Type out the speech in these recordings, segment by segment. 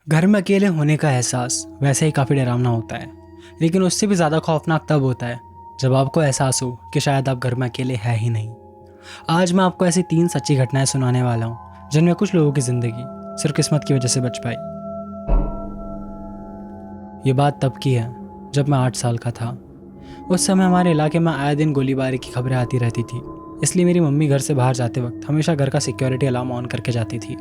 घर में अकेले होने का एहसास वैसे ही काफ़ी डरावना होता है, लेकिन उससे भी ज़्यादा खौफनाक तब होता है जब आपको एहसास हो कि शायद आप घर में अकेले है ही नहीं। आज मैं आपको ऐसी 3 सच्ची घटनाएं सुनाने वाला हूँ जिनमें कुछ लोगों की ज़िंदगी सिर्फ किस्मत की वजह से बच पाई। ये बात तब की है जब मैं 8 साल का था। उस समय हमारे इलाके में आए दिन गोलीबारी की खबरें आती रहती थी, इसलिए मेरी मम्मी घर से बाहर जाते वक्त हमेशा घर का सिक्योरिटी अलार्म ऑन करके जाती थी।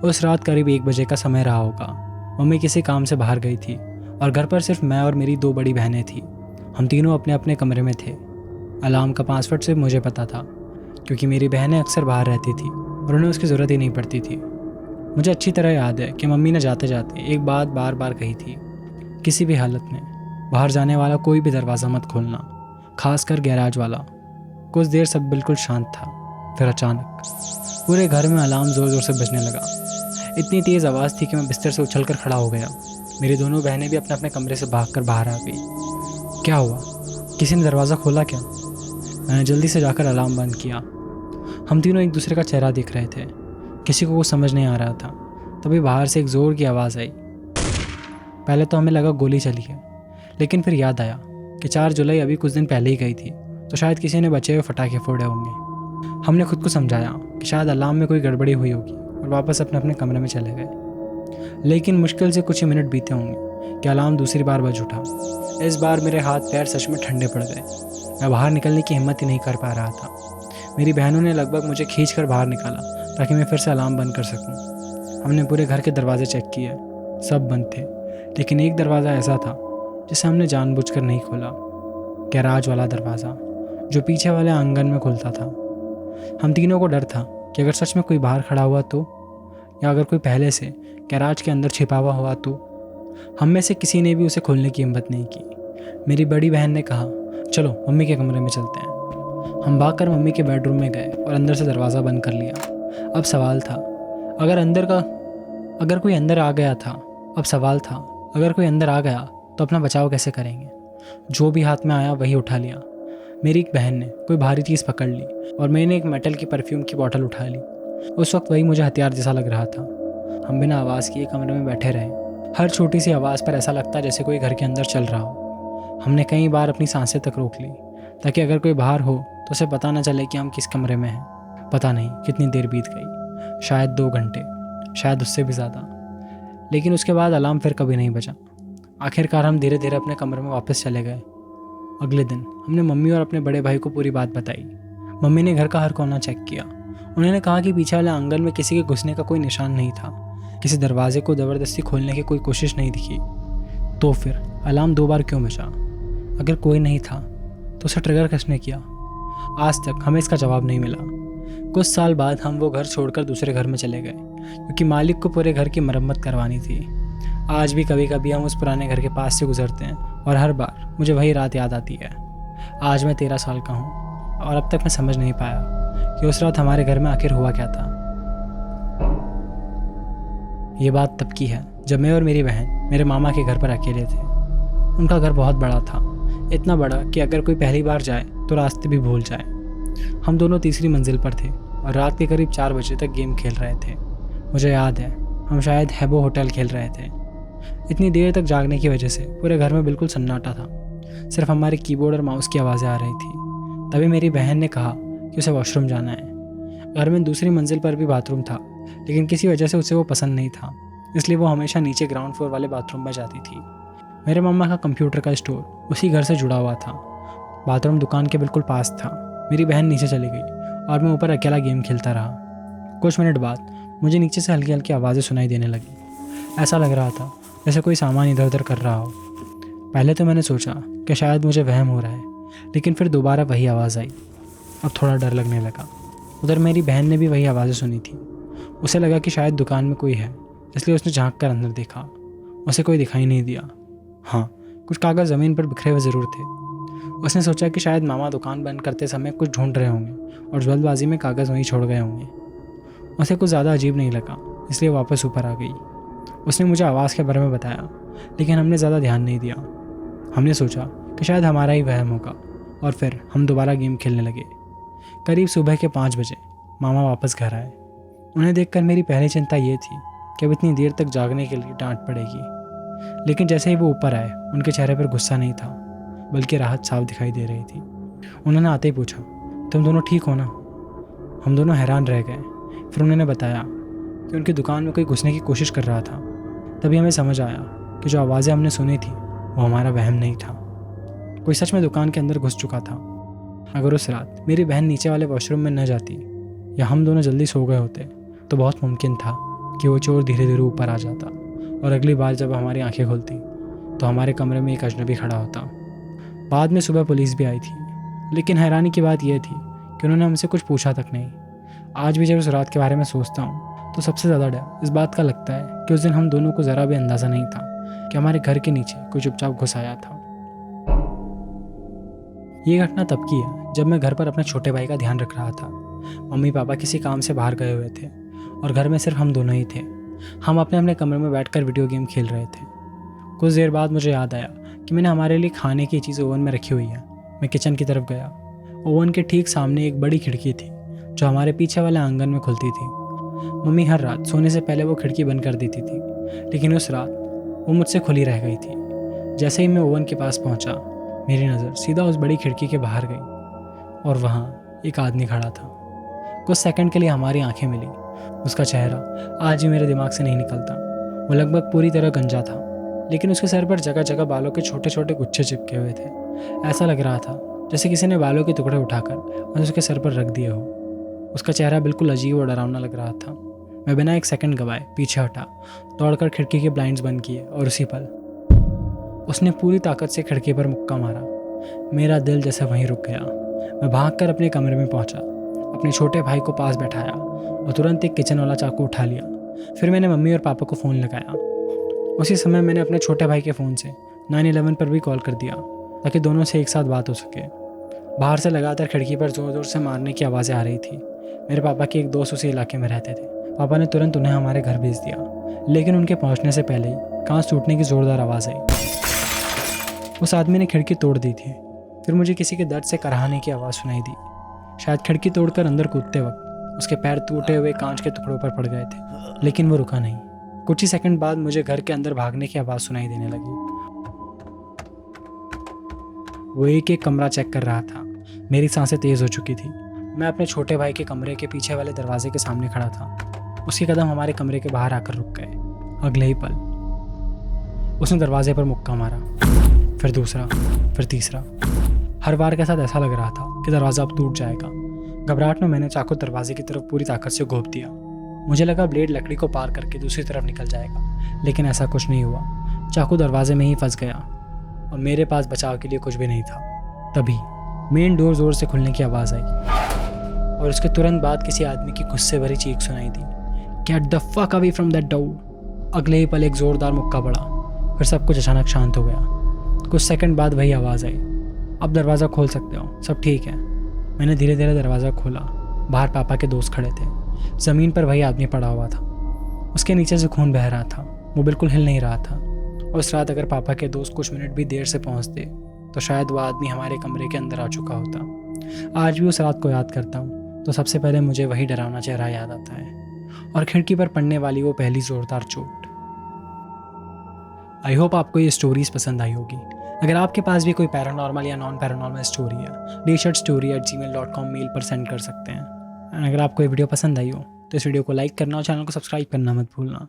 उस रात करीब 1 बजे का समय रहा होगा। मम्मी किसी काम से बाहर गई थी और घर पर सिर्फ मैं और मेरी 2 बड़ी बहनें थी। हम तीनों अपने अपने कमरे में थे। अलार्म का पासवर्ड सिर्फ मुझे पता था, क्योंकि मेरी बहनें अक्सर बाहर रहती थी और उन्हें उसकी ज़रूरत ही नहीं पड़ती थी। मुझे अच्छी तरह याद है कि मम्मी ने जाते जाते एक बात बार बार कही थी, किसी भी हालत में बाहर जाने वाला कोई भी दरवाज़ा मत खोलना, खासकर गैराज वाला। कुछ देर सब बिल्कुल शांत था, फिर अचानक पूरे घर में अलार्म ज़ोर ज़ोर से बजने लगा। इतनी तेज़ आवाज़ थी कि मैं बिस्तर से उछलकर खड़ा हो गया। मेरी दोनों बहनें भी अपने अपने कमरे से भागकर बाहर आ गई। क्या हुआ? किसी ने दरवाज़ा खोला क्या? मैंने जल्दी से जाकर अलार्म बंद किया। हम तीनों एक दूसरे का चेहरा देख रहे थे। किसी को कुछ समझ नहीं आ रहा था। तभी बाहर से एक ज़ोर की आवाज़ आई। पहले तो हमें लगा गोली चली है, लेकिन फिर याद आया कि 4 जुलाई अभी कुछ दिन पहले ही गई थी, तो शायद किसी ने बचे हुए पटाखे फोड़े होंगे। हमने खुद को समझाया कि शायद अलार्म में कोई गड़बड़ी हुई होगी और वापस अपने अपने कमरे में चले गए। लेकिन मुश्किल से कुछ ही मिनट बीते होंगे कि अलार्म दूसरी बार बज उठा। इस बार मेरे हाथ पैर सच में ठंडे पड़ गए। मैं बाहर निकलने की हिम्मत ही नहीं कर पा रहा था। मेरी बहनों ने लगभग मुझे खींच कर बाहर निकाला ताकि मैं फिर से अलार्म बंद कर सकूं। हमने पूरे घर के दरवाजे चेक किए, सब बंद थे, लेकिन एक दरवाज़ा ऐसा था जिसे हमने जानबूझकर नहीं खोला। गैराज वाला दरवाज़ा जो पीछे वाले आंगन में खुलता था। हम तीनों को डर था कि अगर सच में कोई बाहर खड़ा हुआ तो, या अगर कोई पहले से गैराज के अंदर छिपा हुआ हुआ तो। हम में से किसी ने भी उसे खोलने की हिम्मत नहीं की। मेरी बड़ी बहन ने कहा, चलो मम्मी के कमरे में चलते हैं। हम भागकर मम्मी के बेडरूम में गए और अंदर से दरवाज़ा बंद कर लिया। अब सवाल था, अगर कोई अंदर आ गया था अब सवाल था अगर कोई अंदर आ गया तो अपना बचाव कैसे करेंगे। जो भी हाथ में आया वही उठा लिया। मेरी एक बहन ने कोई भारी चीज़ पकड़ ली और मैंने एक मेटल की परफ्यूम की बोतल उठा ली। उस वक्त वही मुझे हथियार जैसा लग रहा था। हम बिना आवाज़ किए कमरे में बैठे रहे। हर छोटी सी आवाज़ पर ऐसा लगता जैसे कोई घर के अंदर चल रहा हो। हमने कई बार अपनी सांसें तक रोक ली ताकि अगर कोई बाहर हो तो उसे पता न चले कि हम किस कमरे में हैं। पता नहीं कितनी देर बीत गई, शायद 2 घंटे, शायद उससे भी ज़्यादा। लेकिन उसके बाद अलार्म फिर कभी नहीं बजा। आखिरकार हम धीरे धीरे अपने कमरे में वापस चले गए। अगले दिन हमने मम्मी और अपने बड़े भाई को पूरी बात बताई। मम्मी ने घर का हर कोना चेक किया। उन्होंने कहा कि पीछे वाले आंगन में किसी के घुसने का कोई निशान नहीं था। किसी दरवाजे को ज़बरदस्ती खोलने की कोई कोशिश नहीं दिखी। तो फिर अलार्म 2 बार क्यों बजा? अगर कोई नहीं था तो उसे ट्रिगर किसने किया? आज तक हमें इसका जवाब नहीं मिला। कुछ साल बाद हम वो घर छोड़कर दूसरे घर में चले गए, क्योंकि मालिक को पूरे घर की मरम्मत करवानी थी। आज भी कभी कभी हम उस पुराने घर के पास से गुजरते हैं और हर बार मुझे वही रात याद आती है। आज मैं 13 साल का हूँ और अब तक मैं समझ नहीं पाया कि उस रात हमारे घर में आखिर हुआ क्या था। ये बात तब की है जब मैं और मेरी बहन मेरे मामा के घर पर अकेले थे। उनका घर बहुत बड़ा था, इतना बड़ा कि अगर कोई पहली बार जाए तो रास्ते भी भूल जाए। हम दोनों तीसरी मंजिल पर थे और रात के करीब 4 बजे तक गेम खेल रहे थे। मुझे याद है हम शायद हैबो होटल खेल रहे थे। इतनी देर तक जागने की वजह से पूरे घर में बिल्कुल सन्नाटा था। सिर्फ हमारे कीबोर्ड और माउस की आवाज़ें आ रही थी। तभी मेरी बहन ने कहा कि उसे वॉशरूम जाना है। घर में दूसरी मंजिल पर भी बाथरूम था, लेकिन किसी वजह से उसे वो पसंद नहीं था, इसलिए वो हमेशा नीचे ग्राउंड फ्लोर वाले बाथरूम में जाती थी। मेरे मम्मा का कंप्यूटर का स्टोर उसी घर से जुड़ा हुआ था। बाथरूम दुकान के बिल्कुल पास था। मेरी बहन नीचे चली गई और मैं ऊपर अकेला गेम खेलता रहा। कुछ मिनट बाद मुझे नीचे से हल्की हल्की आवाज़ें सुनाई देने लगी। ऐसा लग रहा था जैसे कोई सामान इधर उधर कर रहा हो। पहले तो मैंने सोचा कि शायद मुझे वहम हो रहा है, लेकिन फिर दोबारा वही आवाज़ आई। अब थोड़ा डर लगने लगा। उधर मेरी बहन ने भी वही आवाज़ें सुनी थी। उसे लगा कि शायद दुकान में कोई है, इसलिए उसने झांक कर अंदर देखा। उसे कोई दिखाई नहीं दिया। हाँ, कुछ कागज़ ज़मीन पर बिखरे हुए ज़रूर थे। उसने सोचा कि शायद मामा दुकान बंद करते समय कुछ ढूंढ रहे होंगे और जल्दबाजी में कागज़ वहीं छोड़ गए होंगे। उसे कुछ ज़्यादा अजीब नहीं लगा, इसलिए वापस ऊपर आ गई। उसने मुझे आवाज़ के बारे में बताया, लेकिन हमने ज़्यादा ध्यान नहीं दिया। हमने सोचा कि शायद हमारा ही वहम होगा और फिर हम दोबारा गेम खेलने लगे। करीब सुबह के 5 बजे मामा वापस घर आए। उन्हें देखकर मेरी पहली चिंता ये थी कि अब इतनी देर तक जागने के लिए डांट पड़ेगी। लेकिन जैसे ही वो ऊपर आए, उनके चेहरे पर गुस्सा नहीं था, बल्कि राहत साफ दिखाई दे रही थी। उन्होंने आते ही पूछा, तुम दोनों ठीक हो ना? हम दोनों हैरान रह गए। फिर उन्होंने बताया कि उनकी दुकान में कोई घुसने की कोशिश कर रहा था। तभी हमें समझ आया कि जो आवाज़ें हमने सुनी थी वो हमारा वहम नहीं था, कोई सच में दुकान के अंदर घुस चुका था। अगर उस रात मेरी बहन नीचे वाले वॉशरूम में न जाती या हम दोनों जल्दी सो गए होते तो बहुत मुमकिन था कि वो चोर धीरे धीरे ऊपर आ जाता और अगली बार जब हमारी आंखें खुलती तो हमारे कमरे में एक अजनबी खड़ा होता। बाद में सुबह पुलिस भी आई थी, लेकिन हैरानी की बात यह थी कि उन्होंने हमसे कुछ पूछा तक नहीं। आज भी जब उस रात के बारे में सोचता हूँ तो सबसे ज़्यादा डर इस बात का लगता है कि उस दिन हम दोनों को ज़रा भी अंदाज़ा नहीं था कि हमारे घर के नीचे कोई चुपचाप घुस आया था। ये घटना तब की है जब मैं घर पर अपने छोटे भाई का ध्यान रख रहा था। मम्मी पापा किसी काम से बाहर गए हुए थे और घर में सिर्फ हम दोनों ही थे। हम अपने अपने कमरे में बैठकर वीडियो गेम खेल रहे थे। कुछ देर बाद मुझे याद आया कि मैंने हमारे लिए खाने की चीज़ ओवन में रखी हुई है। मैं किचन की तरफ गया। ओवन के ठीक सामने एक बड़ी खिड़की थी जो हमारे पीछे वाले आंगन में खुलती थी। मम्मी हर रात सोने से पहले वो खिड़की बंद कर देती थी, लेकिन उस रात वो मुझसे खुली रह गई थी। जैसे ही मैं ओवन के पास पहुंचा, मेरी नज़र सीधा उस बड़ी खिड़की के बाहर गई और वहाँ एक आदमी खड़ा था। कुछ सेकंड के लिए हमारी आंखें मिली। उसका चेहरा आज भी मेरे दिमाग से नहीं निकलता। वो लगभग पूरी तरह गंजा था, लेकिन उसके सर पर जगह जगह बालों के छोटे छोटे गुच्छे चिपके हुए थे। ऐसा लग रहा था जैसे किसी ने बालों के टुकड़े उठाकर और उसके सर पर रख दिए हो। उसका चेहरा बिल्कुल अजीब और डरावना लग रहा था। मैं बिना एक सेकंड गवाए पीछे हटा, दौड़कर खिड़की के ब्लाइंड्स बंद किए और उसी पल उसने पूरी ताकत से खिड़की पर मुक्का मारा। मेरा दिल जैसे वहीं रुक गया। मैं भागकर अपने कमरे में पहुंचा, अपने छोटे भाई को पास बैठाया और तुरंत एक किचन वाला चाकू उठा लिया। फिर मैंने मम्मी और पापा को फ़ोन लगाया। उसी समय मैंने अपने छोटे भाई के फ़ोन से 911 पर भी कॉल कर दिया ताकि दोनों से एक साथ बात हो सके। बाहर से लगातार खिड़की पर ज़ोर ज़ोर से मारने की आवाज़ें आ रही थी। मेरे पापा के एक दोस्त उसी इलाके में रहते थे। पापा ने तुरंत उन्हें हमारे घर भेज दिया, लेकिन उनके पहुंचने से पहले ही कांच टूटने की ज़ोरदार आवाज़ आई। उस आदमी ने खिड़की तोड़ दी थी। फिर मुझे किसी के दर्द से कराहने की आवाज़ सुनाई दी। शायद खिड़की तोड़कर अंदर कूदते वक्त उसके पैर टूटे हुए कांच के टुकड़ों पर पड़ गए थे, लेकिन वो रुका नहीं। कुछ ही सेकंड बाद मुझे घर के अंदर भागने की आवाज़ सुनाई देने लगी। वो एक एक कमरा चेक कर रहा था। मेरी सांसें तेज़ हो चुकी थी। मैं अपने छोटे भाई के कमरे के पीछे वाले दरवाजे के सामने खड़ा था। उसके कदम हमारे कमरे के बाहर आकर रुक गए। अगले ही पल उसने दरवाजे पर मुक्का मारा, फिर दूसरा, फिर तीसरा। हर बार के साथ ऐसा लग रहा था कि दरवाज़ा अब टूट जाएगा। घबराहट में मैंने चाकू दरवाजे की तरफ पूरी ताकत से घोंप दिया। मुझे लगा ब्लेड लकड़ी को पार करके दूसरी तरफ निकल जाएगा, लेकिन ऐसा कुछ नहीं हुआ। चाकू दरवाजे में ही फंस गया और मेरे पास बचाव के लिए कुछ भी नहीं था। तभी मेन डोर जोर से खुलने की आवाज़ आई और उसके तुरंत बाद किसी आदमी की गुस्से भरी चीख सुनाई दी, get the fuck away from that door. अगले ही पल एक ज़ोरदार मुक्का पड़ा। फिर सब कुछ अचानक शांत हो गया। कुछ सेकंड बाद वही आवाज़ आई, अब दरवाज़ा खोल सकते हो, सब ठीक है। मैंने धीरे धीरे दरवाज़ा खोला। बाहर पापा के दोस्त खड़े थे। ज़मीन पर वही आदमी पड़ा हुआ था। उसके नीचे से खून बह रहा था। वो बिल्कुल हिल नहीं रहा था। और उस रात अगर पापा के दोस्त कुछ मिनट भी देर से पहुंचते तो शायद वो आदमी हमारे कमरे के अंदर आ चुका होता। आज भी उस रात को याद करता हूँ तो सबसे पहले मुझे वही डरावना चेहरा याद आता है और खिड़की पर पड़ने वाली वो पहली ज़ोरदार चोट। आई होप आपको ये स्टोरीज़ पसंद आई होगी। अगर आपके पास भी कोई पैरानॉर्मल या नॉन पैरानॉर्मल स्टोरी है, dshirtstory@gmail.com मेल पर सेंड कर सकते हैं। अगर आपको ये वीडियो पसंद आई हो तो इस वीडियो को लाइक करना और चैनल को सब्सक्राइब करना मत भूलना।